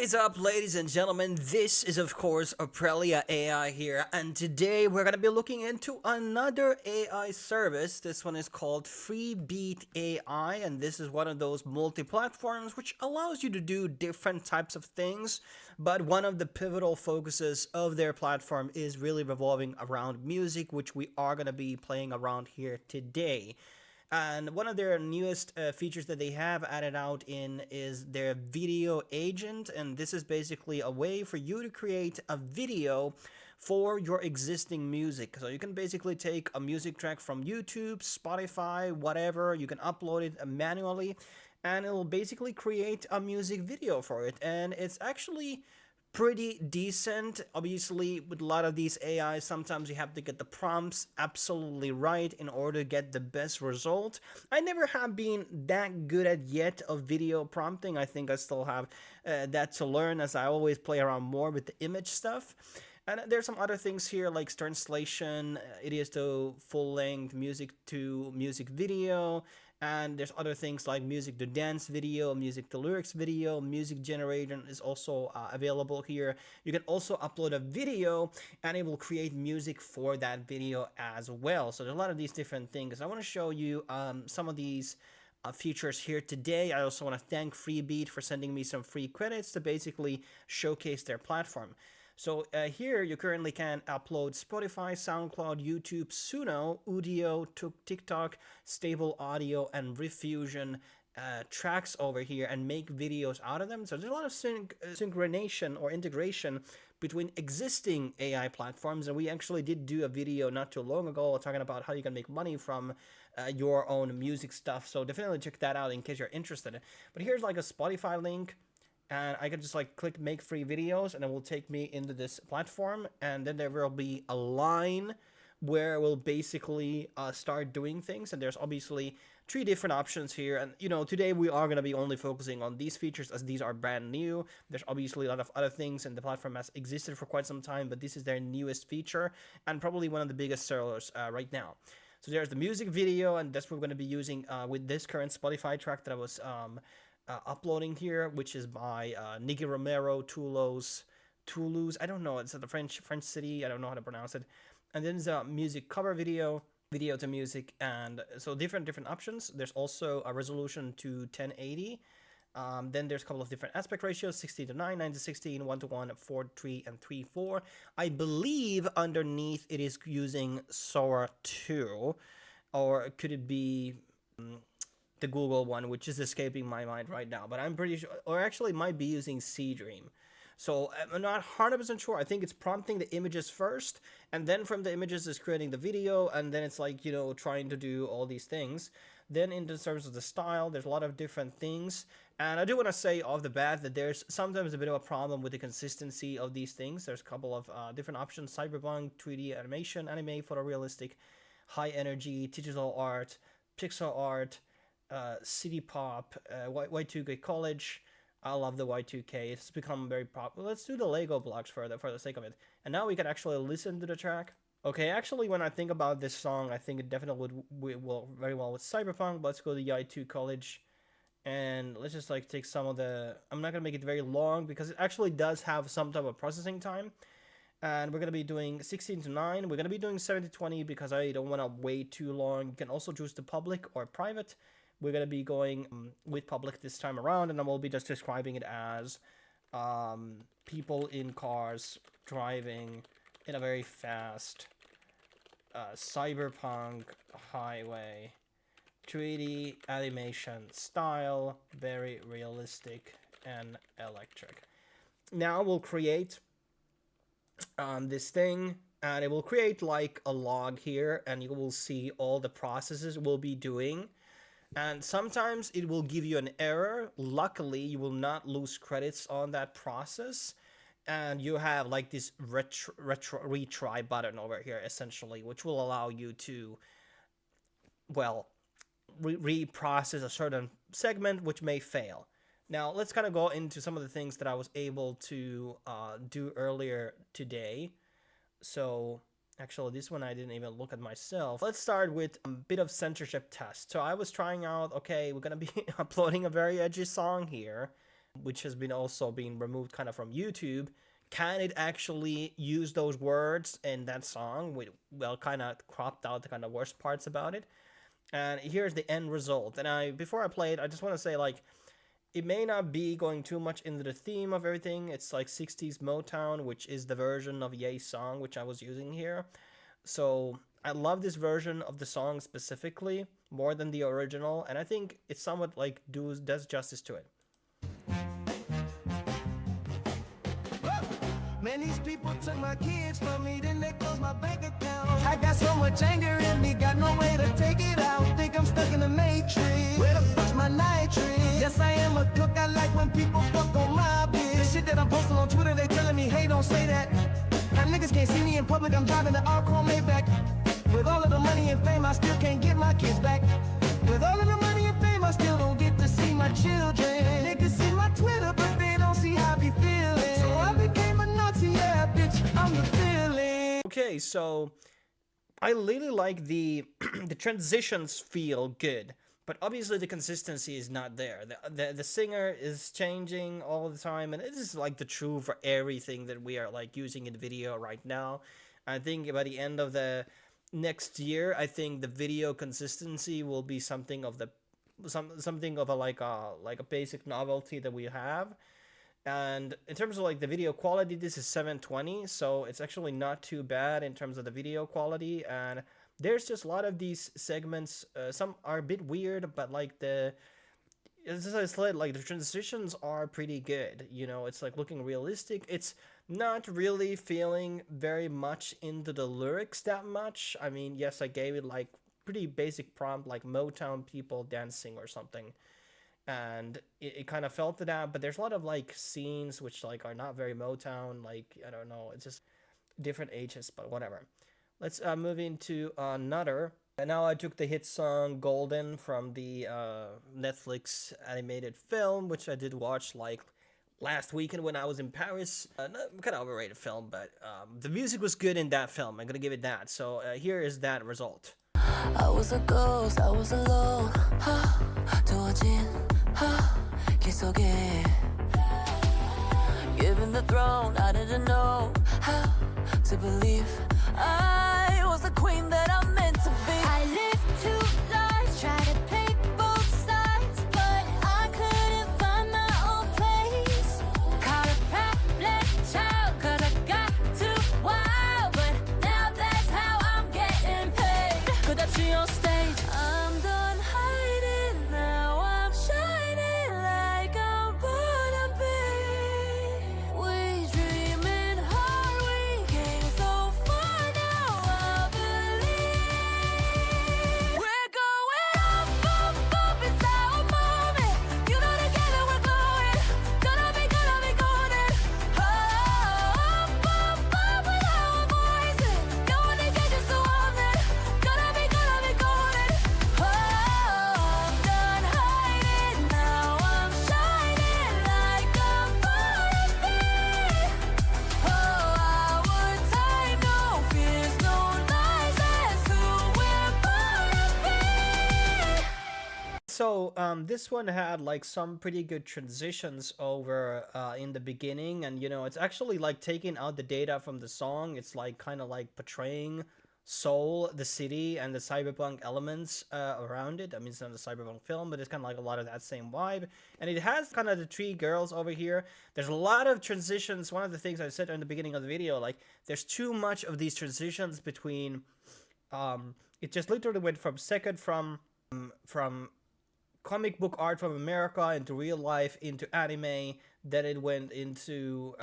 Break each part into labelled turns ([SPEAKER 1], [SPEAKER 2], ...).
[SPEAKER 1] is up, ladies and gentlemen? This is, of course, Oprelia AI here, and today we're going to be looking into another AI service. This one is called Freebeat AI, and this is one of those multi-platforms which allows you to do different types of things, but one of the pivotal focuses of their platform is really revolving around music, which we are going to be playing around here today. And one of their newest features that they have added out in is their video agent. And this is basically a way for you to create a video for your existing music. So you can basically take a music track from YouTube, Spotify, whatever, you can upload it manually, and it'll basically create a music video for it. And it's actually pretty decent. Obviously, with a lot of these AIs, sometimes you have to get the prompts absolutely right in order to get the best result. I never have been that good at yet of video prompting. I think I still have that to learn, as I always play around more with the image stuff. And there's some other things here like translation, it is to full length music to music video, and there's other things like music to dance video, music to lyrics video, music generator is also available here. You can also upload a video and it will create music for that video as well. So there's a lot of these different things. I want to show you some of these features here today. I also want to thank Freebeat for sending me some free credits to basically showcase their platform. So here you currently can upload Spotify, SoundCloud, YouTube, Suno, Udio, TikTok, Stable Audio, and Refusion tracks over here and make videos out of them. So there's a lot of synchronization or integration between existing AI platforms, and we actually did do a video not too long ago talking about how you can make money from your own music stuff. So definitely check that out in case you're interested. But here's like a Spotify link, and I can just like click make free videos and it will take me into this platform, and then there will be a line where we'll basically start doing things, and there's obviously three different options here. And today we are going to be only focusing on these features as these are brand new. There's obviously a lot of other things, and the platform has existed for quite some time, but this is their newest feature and probably one of the biggest sellers right now. So there's the music video, and that's what we're going to be using with this current Spotify track that I was uploading here, which is by Nicky Romero, Toulouse. I don't know. It's the French city. I don't know how to pronounce it. And then there's a music cover video to music, and so different options. There's also a resolution to 1080. Then there's a couple of different aspect ratios: 16:9, 9:16, 1:1, 4:3, and 3:4. I believe underneath it is using Sora 2, or could it be the Google one, which is escaping my mind right now, but I'm pretty sure, or actually might be using Dream. So I'm not 100% sure. I think it's prompting the images first, and then from the images is creating the video, and then it's like, trying to do all these things. Then in terms of the style, there's a lot of different things. And I do want to say off the bat that there's sometimes a bit of a problem with the consistency of these things. There's a couple of different options: cyberpunk, 3D animation, anime, photorealistic, high energy, digital art, pixel art, city pop, Y2K college. I love the Y2K. It's become very popular. Let's do the Lego blocks for the sake of it. And now we can actually listen to the track. Okay, actually, when I think about this song, I think it definitely would very well with cyberpunk. But let's go to Y2 college, and let's just like take some of the. I'm not gonna make it very long because it actually does have some type of processing time. And we're gonna be doing 16:9. We're gonna be doing 7:20 because I don't want to wait too long. You can also choose the public or private. We're going to be going with public this time around, and I will be just describing it as people in cars driving in a very fast cyberpunk highway, 3D animation style, very realistic and electric. Now we'll create this thing, and it will create like a log here, and you will see all the processes we'll be doing. And sometimes it will give you an error. Luckily, you will not lose credits on that process. And you have like this retry button over here, essentially, which will allow you to, well, reprocess a certain segment, which may fail. Now, let's kind of go into some of the things that I was able to do earlier today. So actually, this one I didn't even look at myself. Let's start with a bit of censorship test. So I was trying out, okay, we're going to be uploading a very edgy song here. which has been also been removed kind of from YouTube, can it actually use those words in that song? Well, kind of cropped out the kind of worst parts about it. And here's the end result. And before I play it, I just want to say, like, it may not be going too much into the theme of everything. It's like 60s Motown, which is the version of Ye's song, which I was using here. So I love this version of the song specifically more than the original, and I think it somewhat like does justice to it.
[SPEAKER 2] Man, these people took my kids from me, then they closed my bank account. I got so much anger in me, got no way to take it out. Think I'm stuck in the matrix. Where the fuck's my nitrate? Yes, I am a cook. I like when people fuck on my bitch. The shit that I'm posting on Twitter, they telling me, hey, don't say that. Now niggas can't see me in public, I'm driving the Alcon Maybach. With all of the money and fame, I still can't get my kids back. With all of the money and fame, I still don't get to see my children. Niggas see my Twitter, but they don't see how I be feeling. So I became a Nazi, yeah, bitch, I'm the feeling.
[SPEAKER 1] Okay, so I really like the the transitions feel good, but obviously the consistency is not there. The singer is changing all the time, and this is like the true for everything that we are like using in video right now. I think by the end of the next year, I think the video consistency will be something of something of a like a basic novelty that we have. And in terms of like the video quality, this is 720, so it's actually not too bad in terms of the video quality. And there's just a lot of these segments. Some are a bit weird, but like as I said, like the transitions are pretty good. You know, it's like looking realistic. It's not really feeling very much into the lyrics that much. I mean, yes, I gave it like pretty basic prompt, like Motown people dancing or something. And it kind of felt to that, but there's a lot of like scenes which like are not very Motown, like I don't know, it's just different ages, but whatever. Let's move into another. And now I took the hit song Golden from the Netflix animated film, which I did watch like last weekend when I was in Paris. Kind of overrated film, but the music was good in that film. I'm gonna give it that. So here is that result.
[SPEAKER 3] I was a ghost, I was alone. 두어진 길 속에 given the throne, I didn't know how to believe I was the queen that I'm meant to be. I lived two lives, tried to play both sides, but I couldn't find my own place. Caught a problem child, cause I got too wild, but now that's how I'm getting paid. 끝없이 on stage, I'm done hiding, now I'm shining like I'm born to be. We dreaming hard, we came so far, now I believe. We're going up, it's our moment. You know together we're glowing, gonna be golden. Up, with our voices, no one is just so often. Gonna be golden. I'm done hiding, now I'm shining like I'm born to be. Our time, no fears, no lies, that's who we're born to be.
[SPEAKER 1] So this one had like some pretty good transitions over in the beginning, and you know, it's actually like taking out the data from the song. It's like kind of like portraying Seoul, the city, and the cyberpunk elements around it. I mean, it's not a cyberpunk film, but it's kind of like a lot of that same vibe. And it has kind of the three girls over here. There's a lot of transitions. One of the things I said in the beginning of the video, like there's too much of these transitions between it just literally went from from comic book art from America into real life into anime. Then it went into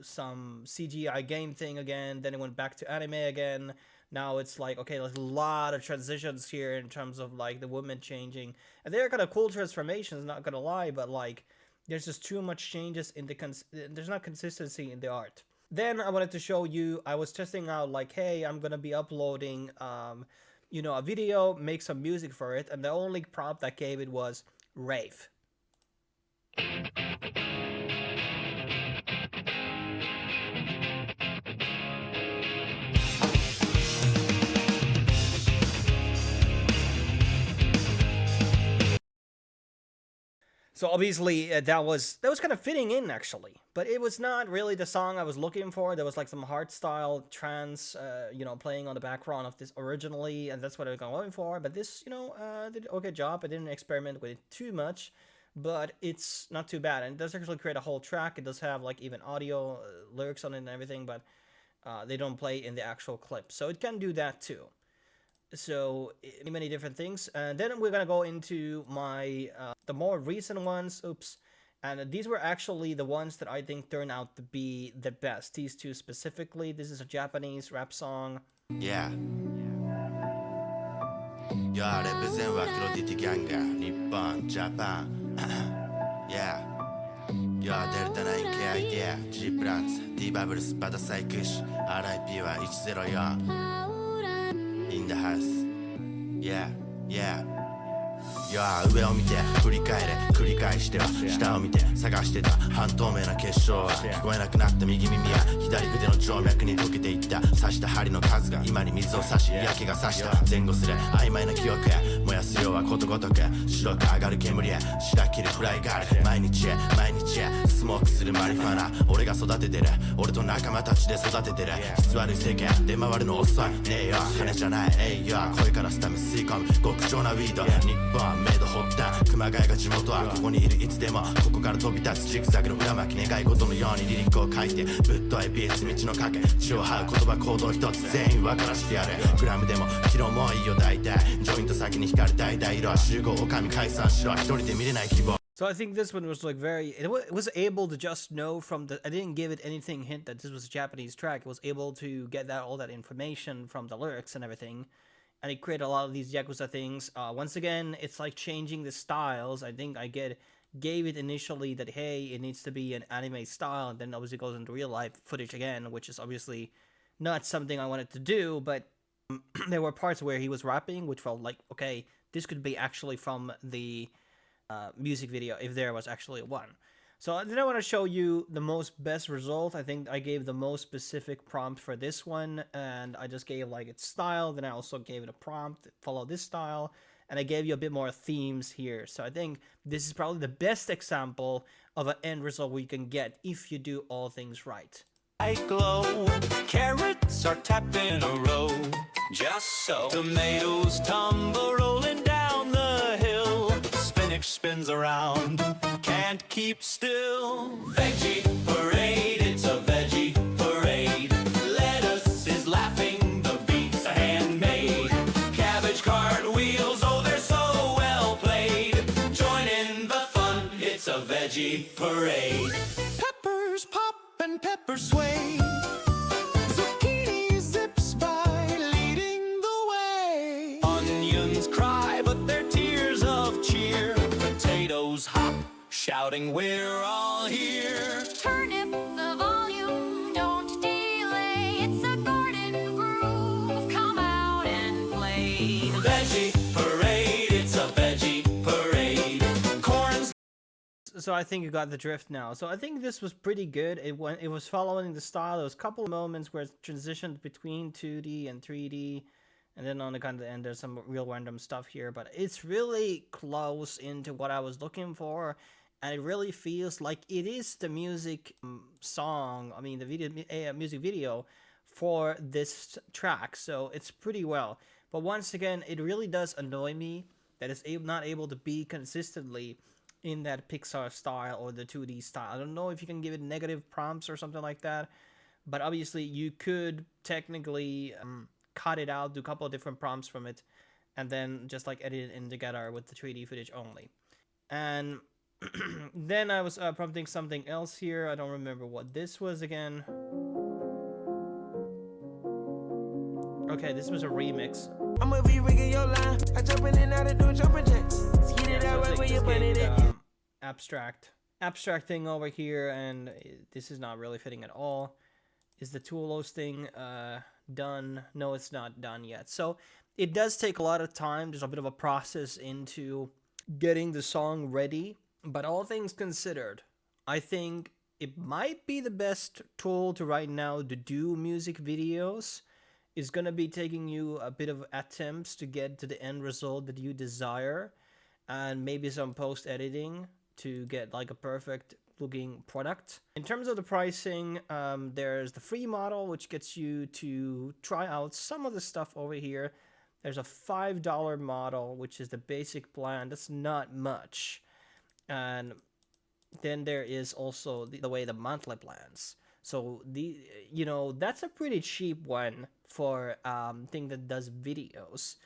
[SPEAKER 1] some CGI game thing again. Then it went back to anime again. Now it's like, okay, there's a lot of transitions here in terms of like the women changing. And they're kind of cool transformations, not gonna lie, but like there's just too much changes in there's not consistency in the art. Then I wanted to show you, I was testing out like, hey, I'm gonna be uploading you know, a video, make some music for it, and the only prompt I gave it was rave. So obviously that was kind of fitting in actually, but it was not really the song I was looking for. There was like some hardstyle trance, playing on the background of this originally, and that's what I was going for. But this, did an okay job. I didn't experiment with it too much, but it's not too bad, and it does actually create a whole track. It does have like even audio lyrics on it and everything, but they don't play in the actual clip, so it can do that too. So many different things, and then we're gonna go into my the more recent ones. Oops. And these were actually the ones that I think turned out to be the best. These two specifically. This is a Japanese rap song.
[SPEAKER 4] Yeah. Yeah, represent は黒 DT ギャンガー日本ジャパン Yeah. Yeah, デルタ9 K アイデア G プランツ D バブルスバタサイクシ RIP は104 In the house Yeah, yeah上を見て振り返れ繰り返しては下を見て探してた半透明な結晶は聞こえなくなった右耳や左腕の静脈に溶けていった刺した針の数が今に水を差し焼けが差した前後すれ曖昧な記憶へ燃やすようはことごとく白く上がる煙へ白切るフライガール毎日へスモークするマリファナ俺が育ててる俺と仲間たちで育ててる質悪い世間出回るの遅いねえよ金じゃないえいよ声からスタム吸い込む極上なウィード日本メイド発端熊谷が地元はここにいるいつでもここから飛び立つジグザグの裏巻き願い事のようにリリックを書いてぶっといビーツ道の賭け血を這う言葉行動一つ全員分からしてやるグラムでもキロもいいよ大体ジョイント先に光る大々色は集合お上解散しろ一人で見れない希望
[SPEAKER 1] So I think this one was like it was able to just know from I didn't give it anything hint that this was a Japanese track. It was able to get all that information from the lyrics and everything. And it created a lot of these Yakuza things. Once again, it's like changing the styles. I think I gave it initially that, hey, it needs to be an anime style, and then obviously goes into real life footage again, which is obviously not something I wanted to do, but there were parts where he was rapping, which felt like, okay, this could be actually from the music video, if there was actually one. So then I want to show you the best result. I think I gave the most specific prompt for this one, and I just gave like its style. Then I also gave it a prompt, follow this style, and I gave you a bit more themes here. So I think this is probably the best example of an end result we can get if you do all things right.
[SPEAKER 2] I glow, carrots are tapped in a row, just so. Tomatoes tumble rolling down the hill, spinach spins around, can't keep still. Veggie parade, it's a veggie parade. Lettuce is laughing, the beets are handmade. Cabbage cartwheels, oh they're so well played. Join in the fun, it's a veggie parade. Peppers pop and peppers sway. Zucchini zips by, leading the way. Onions cry, but they're tears of cheer. Potatoes hop, shouting we're all here.
[SPEAKER 3] Turnip the volume, don't delay. It's a garden groove, come out and play.
[SPEAKER 2] Veggie parade, it's a veggie parade. Corn's
[SPEAKER 1] So I think you got the drift now. So I think this was pretty good. It was following the style. There was a couple of moments where it transitioned between 2D and 3D. And then on the kind of end, there's some real random stuff here. But it's really close into what I was looking for. And it really feels like it is the music song. I mean, the music video for this track. So it's pretty well. But once again, it really does annoy me that it's not able to be consistently in that Pixar style or the 2D style. I don't know if you can give it negative prompts or something like that, but obviously you could technically cut it out, do a couple of different prompts from it, and then just like edit it in together with the 3D footage only. And then I was prompting something else here. I don't remember what this was again. Okay, this was a remix.
[SPEAKER 2] I'ma be rigging your line. I jumping in out of doing jumping jacks. Get it out right where you put it in.
[SPEAKER 1] Abstract thing over here, and this is not really fitting at all. Is the Toolos thing done? No, it's not done yet. So it does take a lot of time. There's a bit of a process into getting the song ready. But all things considered, I think it might be the best tool to right now to do music videos. It's going to be taking you a bit of attempts to get to the end result that you desire, and maybe some post-editing. to get like a perfect looking product. In terms of the pricing, there's the free model, which gets you to try out some of the stuff over here. There's a $5 model, which is the basic plan. That's not much. And then there is also the way the monthly plans. So that's a pretty cheap one for thing that does videos.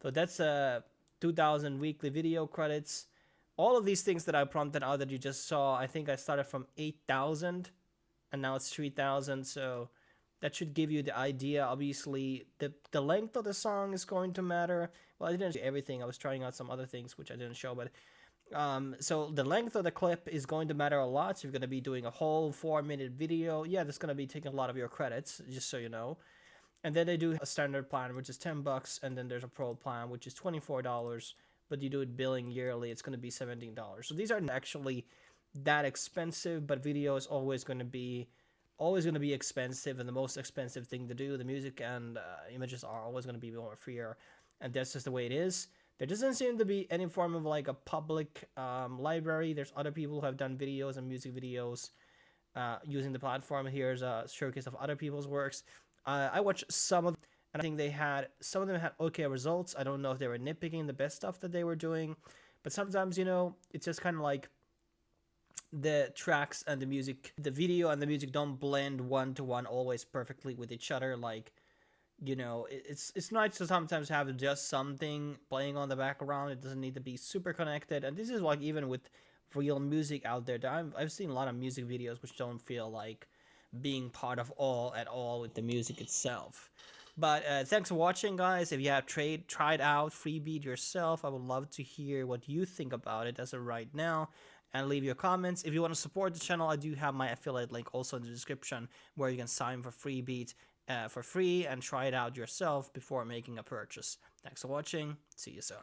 [SPEAKER 1] So that's 2,000 weekly video credits. All of these things that I prompted out that you just saw, I think I started from 8,000 and now it's 3,000. So that should give you the idea. Obviously, the length of the song is going to matter. Well, I didn't do everything. I was trying out some other things which I didn't show, but so the length of the clip is going to matter a lot. So you're going to be doing a whole 4-minute video. Yeah, that's going to be taking a lot of your credits, just so you know. And then they do a standard plan, which is $10, and then there's a pro plan, which is $24. But you do it billing yearly, it's going to be $17. So these aren't actually that expensive, but video is always going to be expensive, and the most expensive thing to do. The music and images are always going to be more freer, and that's just the way it is. There doesn't seem to be any form of like a public library. There's other people who have done videos and music videos using the platform. Here's a showcase of other people's works. I watched some of, and I think some of them had okay results. I don't know if they were nitpicking the best stuff that they were doing, but sometimes, it's just kind of like the tracks and the music, the video and the music don't blend one to one always perfectly with each other. Like, it's nice to sometimes have just something playing on the background. It doesn't need to be super connected. And this is like even with real music out there. I've seen a lot of music videos which don't feel like being part of at all with the music itself. But thanks for watching, guys. If you have tried out Freebeat yourself, I would love to hear what you think about it as of right now, and leave your comments. If you want to support the channel, I do have my affiliate link also in the description, where you can sign for Freebeat for free and try it out yourself before making a purchase. Thanks for watching. See you soon.